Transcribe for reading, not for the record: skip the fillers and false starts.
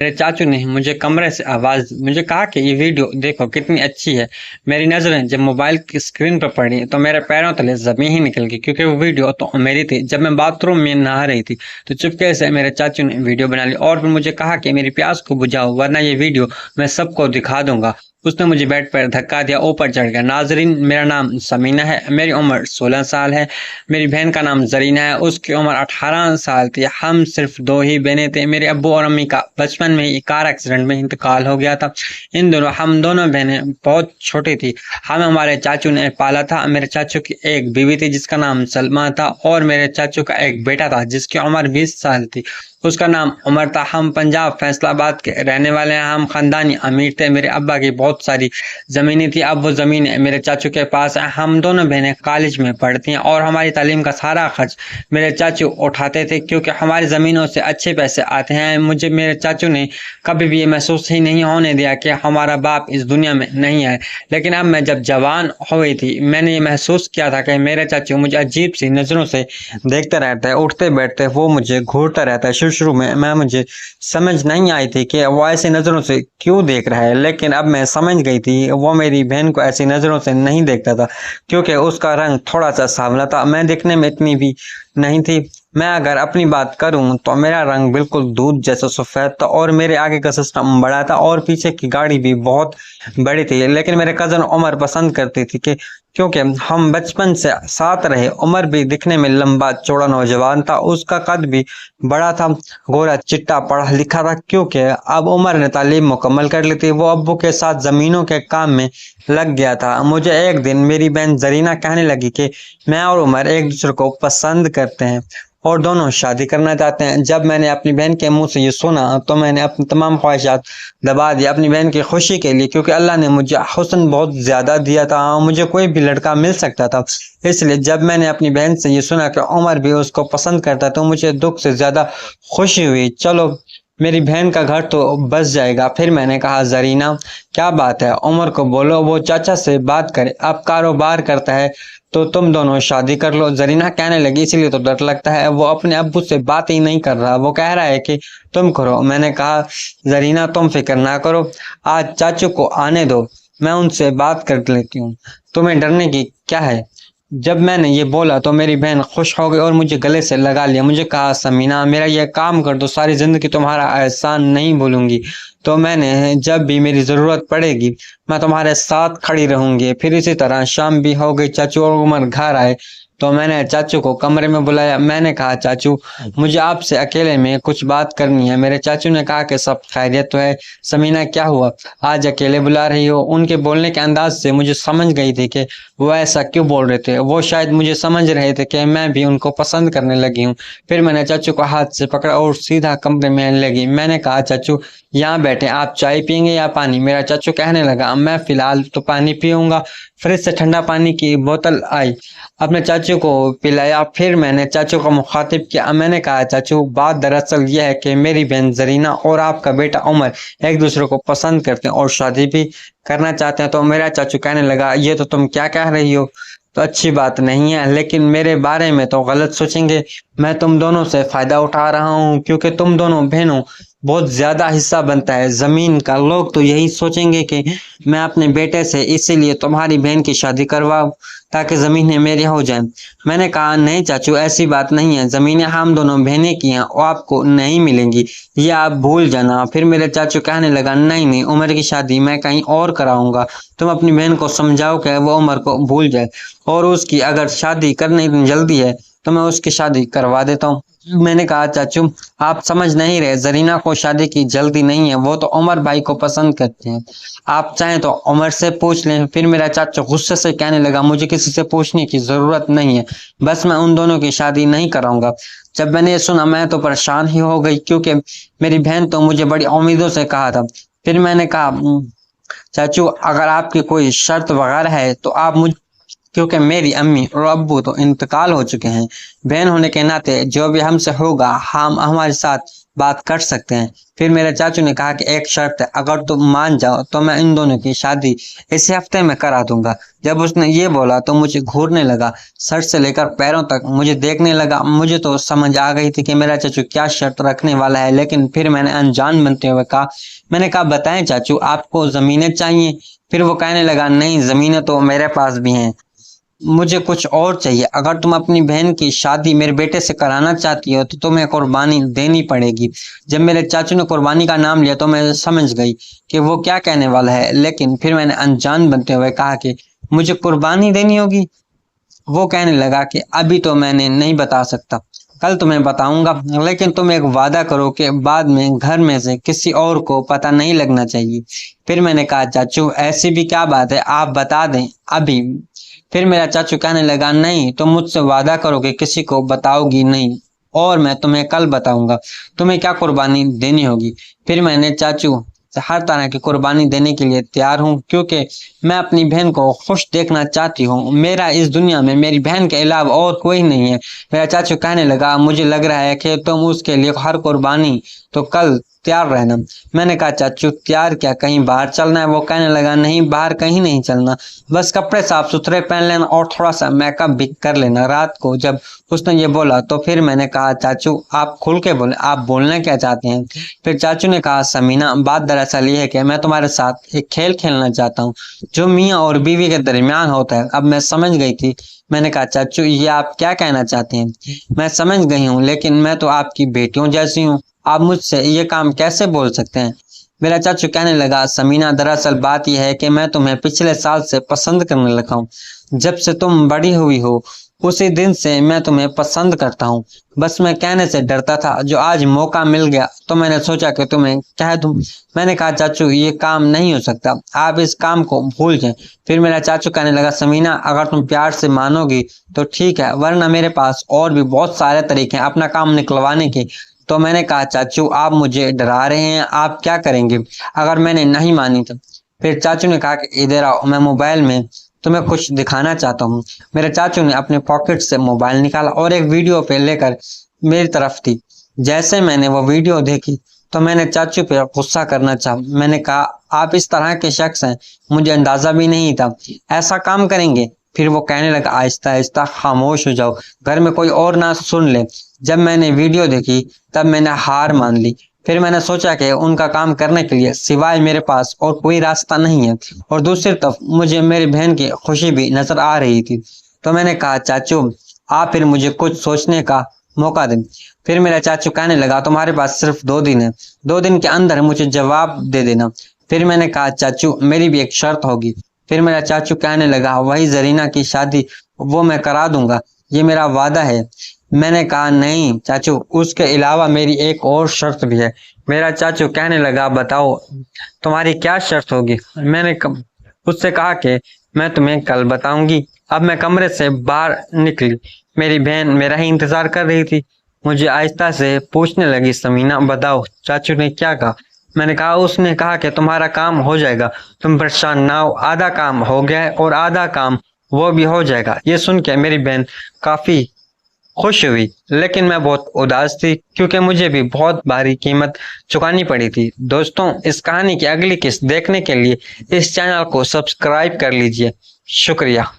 मेरे चाचू ने मुझे कमरे से आवाज मुझे कहा कि ये वीडियो देखो कितनी अच्छी है। मेरी नजरें जब मोबाइल की स्क्रीन पर पड़ी तो मेरे पैरों तले जमीन ही निकल गई, क्योंकि वो वीडियो तो मेरी थी। जब मैं बाथरूम में नहा रही थी तो चुपके से मेरे चाचू ने वीडियो बना ली और फिर मुझे कहा कि मेरी प्यास को बुझाओ, वरना ये वीडियो मैं सबको दिखा दूंगा। उसने मुझे बेड पर धक्का दिया, ऊपर चढ़ गया। नाजरीन, मेरा नाम समीना है, मेरी उम्र 16 साल है। मेरी बहन का नाम जरीना है, उसकी उम्र 18 साल थी। हम सिर्फ दो ही बहनें थे। मेरे अब्बू और अम्मी का बचपन में ही कार एक्सीडेंट में इंतकाल हो गया था। हम दोनों बहनें बहुत छोटी थी। हमें हमारे चाचू ने पाला था। मेरे चाचू की एक बीवी थी जिसका नाम सलमा था, और मेरे चाचू का एक बेटा था जिसकी उम्र 20 साल थी, उसका नाम उमर था। हम पंजाब फैसलाबाद के रहने वाले हैं। हम खानदानी अमीर थे। मेरे अब्बा की बहुत सारी जमीनें थी, अब वो जमीन मेरे चाचू के पास है। हम दोनों बहनें कॉलेज में पढ़ती हैं और हमारी तालीम का सारा खर्च मेरे चाचू उठाते थे, क्योंकि हमारी जमीनों से अच्छे पैसे आते हैं। मुझे मेरे चाचू ने कभी भी ये महसूस ही नहीं होने दिया कि हमारा बाप इस दुनिया में नहीं है। लेकिन अब मैं जब जवान हो गई थी, मैंने ये महसूस किया था कि मेरे चाचू मुझे अजीब सी नजरों से देखते रहता है, उठते बैठते वो मुझे घूरता रहता है। शुरू शुरू में मुझे समझ नहीं आई थी कि वो ऐसी नजरों से क्यों देख रहा है, लेकिन अब मैं समझ गई थी वो मेरी बहन को ऐसी नजरों से नहीं देखता था, क्योंकि उसका रंग थोड़ा सा सांवला था। मैं दिखने में इतनी भी नहीं थी। मैं अगर अपनी बात करूं तो मेरा रंग बिल्कुल दूध जैसा सफेद था, और मेरे आगे का सिस्टम बड़ा था, और पीछे की गाड़ी भी बहुत बड़ी थी। लेकिन मेरे कजन उमर पसंद करती थी कि क्योंकि हम बचपन से साथ रहे। उमर भी दिखने में लंबा चौड़ा नौजवान था, उसका कद भी बड़ा था, गोरा चिट्टा पढ़ा लिखा था, क्योंकि अब उमर ने तालीम मुकम्मल कर ली थी। वो अब्बू के साथ जमीनों के काम में लग गया था। मुझे एक दिन मेरी बहन जरीना कहने लगी कि मैं और उमर एक दूसरे को पसंद करते हैं और दोनों शादी करना चाहते हैं। जब मैंने अपनी बहन के मुंह से ये सुना तो मैंने अपनी तमाम ख्वाहिशात दबा दी अपनी बहन की खुशी के लिए, क्योंकि अल्लाह ने मुझे हुस्न बहुत ज्यादा दिया था, मुझे कोई भी लड़का मिल सकता था। इसलिए जब मैंने अपनी बहन से ये सुना कि उमर भी उसको पसंद करता तो मुझे दुख से ज्यादा खुशी हुई। चलो, मेरी बहन का घर तो बस जाएगा। फिर मैंने कहा, जरीना क्या बात है, उमर को बोलो वो चाचा से बात करे, अब कारोबार करता है तो तुम दोनों शादी कर लो। जरीना कहने लगी, इसीलिए तो डर लगता है, वो अपने अब्बू से बात ही नहीं कर रहा, वो कह रहा है कि तुम करो। मैंने कहा, जरीना तुम फिक्र ना करो, आज चाचू को आने दो, मैं उनसे बात कर लेती हूँ, तुम्हें डरने की क्या है। जब मैंने ये बोला तो मेरी बहन खुश हो गई और मुझे गले से लगा लिया। मुझे कहा, समीना मेरा ये काम कर दो, सारी जिंदगी तुम्हारा एहसान नहीं भूलूंगी। तो मैंने जब भी मेरी जरूरत पड़ेगी मैं तुम्हारे साथ खड़ी रहूंगी। फिर इसी तरह शाम भी हो गई, चाचू और उमर घर आए तो मैंने चाचू को कमरे में बुलाया। मैंने कहा, चाचू मुझे आपसे अकेले में कुछ बात करनी है। मेरे चाचू ने कहा कि सब खैरियत तो है। समीना क्या हुआ, आज अकेले बुला रही हो। उनके बोलने के अंदाज से मुझे समझ गई थी कि वो ऐसा क्यों बोल रहे थे। वो शायद मुझे समझ रहे थे कि मैं भी उनको पसंद करने लगी हूँ। फिर मैंने चाचू को हाथ से पकड़ा और सीधा कमरे में आने लगी। मैंने कहा, चाचू यहाँ बैठे, आप चाय पियेंगे या पानी। मेरा चाचू कहने लगा, मैं फिलहाल तो पानी पीऊंगा। फ्रिज से ठंडा पानी की बोतल आई, अपने चाचू को पिलाया। फिर मैंने चाचू को मुखातिब किया। मैंने कहा, चाचू बात दरअसल यह है कि मेरी बहन जरीना और आपका बेटा उमर एक दूसरे को पसंद करते हैं और शादी भी करना चाहते हैं। तो मेरा चाचू कहने लगा, ये तो तुम क्या कह रही हो, तो अच्छी बात नहीं है, लेकिन मेरे बारे में तो गलत सोचेंगे। मैं तुम दोनों से फायदा उठा रहा हूँ, क्योंकि तुम दोनों बहनों बहुत ज्यादा हिस्सा बनता है जमीन का। लोग तो यही सोचेंगे कि मैं अपने बेटे से इसीलिए तुम्हारी बहन की शादी करवाऊं ताकि जमीनें मेरी हो जाएं। मैंने कहा, नहीं चाचू ऐसी बात नहीं है, जमीनें हम दोनों बहनें की हैं और आपको नहीं मिलेंगी, ये आप भूल जाना। फिर मेरे चाचू कहने लगा, नहीं नहीं, उमर की शादी मैं कहीं और कराऊंगा। तुम अपनी बहन को समझाओ कि वो उमर को भूल जाए, और उसकी अगर शादी करने की जल्दी है तो मैं उसकी शादी करवा देता हूँ। मैंने कहा, चाचू आप समझ नहीं रहे, जरीना को शादी की जल्दी नहीं है, वो तो उमर भाई को पसंद करते हैं, आप चाहें तो उमर से पूछ लें। फिर मेरा चाचा गुस्से से कहने लगा, मुझे किसी से पूछने की जरूरत नहीं है, बस मैं उन दोनों की शादी नहीं कराऊंगा। जब मैंने ये सुना मैं तो परेशान ही हो गई, क्योंकि मेरी बहन तो मुझे बड़ी उम्मीदों से कहा था। फिर मैंने कहा, चाचू अगर आपकी कोई शर्त वगैरह है तो आप मुझ क्योंकि मेरी अम्मी और अब्बू तो इंतकाल हो चुके हैं, बहन होने के नाते जो भी हमसे होगा हम हमारे साथ बात कर सकते हैं। फिर मेरे चाचू ने कहा कि एक शर्त है, अगर तुम मान जाओ तो मैं इन दोनों की शादी इसी हफ्ते में करा दूंगा। जब उसने ये बोला तो मुझे घूरने लगा, सर से लेकर पैरों तक मुझे देखने लगा। मुझे तो समझ आ गई थी कि मेरा चाचू क्या शर्त रखने वाला है, लेकिन फिर मैंने अनजान बनते हुए कहा, मैंने कहा बताएं चाचू, आपको जमीनें चाहिए? फिर वो कहने लगा, नहीं, जमीनें तो मेरे पास भी हैं, मुझे कुछ और चाहिए। अगर तुम अपनी बहन की शादी मेरे बेटे से कराना चाहती हो तो तुम्हें कुर्बानी देनी पड़ेगी। जब मेरे चाचू ने कुर्बानी का नाम लिया तो मैं समझ गई कि वो क्या कहने वाला है, लेकिन फिर मैंने अनजान बनते हुए कहा कि मुझे कुर्बानी देनी होगी। वो कहने लगा कि अभी तो मैंने नहीं बता सकता, कल तुम्हें बताऊंगा, लेकिन तुम एक वादा करो कि बाद में घर में से किसी और को पता नहीं लगना चाहिए। फिर मैंने कहा, चाचू ऐसी भी क्या बात है, आप बता दें अभी। फिर मेरा चाचू कहने लगा, नहीं, तुम मुझसे वादा करो कि किसी को बताओगी नहीं, और मैं तुम्हें कल बताऊंगा तुम्हें क्या कुर्बानी देनी होगी। फिर मैंने, चाचू हर तरह की कुर्बानी देने के लिए तैयार हूँ, क्योंकि मैं अपनी बहन को खुश देखना चाहती हूँ। मेरा इस दुनिया में मेरी बहन के अलावा और कोई नहीं है। मेरा चाचू कहने लगा, मुझे लग रहा है कि तुम उसके लिए हर कुर्बानी तो कल तैयार रहना। मैंने कहा, चाचू तैयार क्या, कहीं बाहर चलना है? वो कहने लगा, नहीं, बाहर कहीं नहीं चलना, बस कपड़े साफ सुथरे पहन लेना और थोड़ा सा मेकअप भी कर लेना रात को। जब उसने ये बोला तो फिर मैंने कहा, चाचू आप खुल के बोले, आप बोलना क्या चाहते हैं? फिर चाचू ने कहा, समीना, बात दरअसल ये है कि मैं तुम्हारे साथ एक खेल खेलना चाहता हूँ जो मियाँ और बीवी के दरमियान होता है। अब मैं समझ गई थी। मैंने कहा, चाचू ये आप क्या कहना चाहते हैं? मैं समझ गई हूँ, लेकिन मैं तो आपकी बेटियों जैसी हूँ, आप मुझसे ये काम कैसे बोल सकते हैं? मेरा चाचू कहने लगा, समीना, दरअसल बात यह है कि मैं तुम्हें पिछले साल से पसंद करने लगा हूँ। जब से तुम बड़ी हुई हो उसी दिन से मैं तुम्हें पसंद करता हूँ। बस मैं कहने से डरता था, जो आज मौका मिल गया तो मैंने सोचा कि तुम्हें कह दूं। मैंने कहा, चाचू ये काम नहीं हो सकता, आप इस काम को भूल जाएं। फिर मेरा चाचू कहने लगा, समीना, अगर तुम प्यार से मानोगी तो ठीक है, वरना मेरे पास और भी बहुत सारे तरीके हैं अपना काम निकलवाने के। तो मैंने कहा, चाचू आप मुझे डरा रहे हैं, आप क्या करेंगे अगर मैंने नहीं मानी तो? फिर चाचू ने कहा कि इधर आओ, मैं मोबाइल में तुम्हें कुछ दिखाना चाहता हूँ। मेरे चाचू ने अपने पॉकेट से मोबाइल निकाला और एक वीडियो पे लेकर मेरी तरफ थी। जैसे मैंने वो वीडियो देखी तो मैंने चाचू पे गुस्सा करना चाहा। मैंने कहा, आप इस तरह के शख्स हैं, मुझे अंदाजा भी नहीं था ऐसा काम करेंगे। फिर वो कहने लगा, आहिस्ता आहिस्ता खामोश हो जाओ, घर में कोई और ना सुन ले। जब मैंने वीडियो देखी तब मैंने हार मान ली। फिर मैंने सोचा कि उनका काम करने के लिए सिवाय मेरे पास और कोई रास्ता नहीं है, और दूसरी तरफ मुझे मेरी बहन की खुशी भी नजर आ रही थी। तो मैंने कहा, चाचू आप फिर मुझे कुछ सोचने का मौका दें। फिर मेरा चाचू कहने लगा, तुम्हारे पास सिर्फ 2 दिन है, 2 दिन के अंदर मुझे जवाब दे देना। फिर मैंने कहा, चाचू मेरी भी एक शर्त होगी। फिर मेरा चाचू कहने लगा, वही जरीना की शादी, वो मैं करा दूंगा, ये मेरा वादा है। मैंने कहा, नहीं चाचू, उसके अलावा मेरी एक और शर्त भी है। मेरा चाचू कहने लगा, बताओ तुम्हारी क्या शर्त होगी? उससे कहा कि मैं तुम्हें कल बताऊंगी। अब मैं कमरे से बाहर निकली, मेरी बहन मेरा ही इंतजार कर रही थी। मुझे आहिस्ता से पूछने लगी, समीना बताओ चाचू ने क्या कहा? मैंने कहा, उसने कहा कि तुम्हारा काम हो जाएगा, तुम परेशान ना हो, आधा काम हो गया है और आधा काम वो भी हो जाएगा। ये सुन के मेरी बहन काफी खुश हुई, लेकिन मैं बहुत उदास थी क्योंकि मुझे भी बहुत भारी कीमत चुकानी पड़ी थी। दोस्तों, इस कहानी की अगली किस्त देखने के लिए इस चैनल को सब्सक्राइब कर लीजिए। शुक्रिया।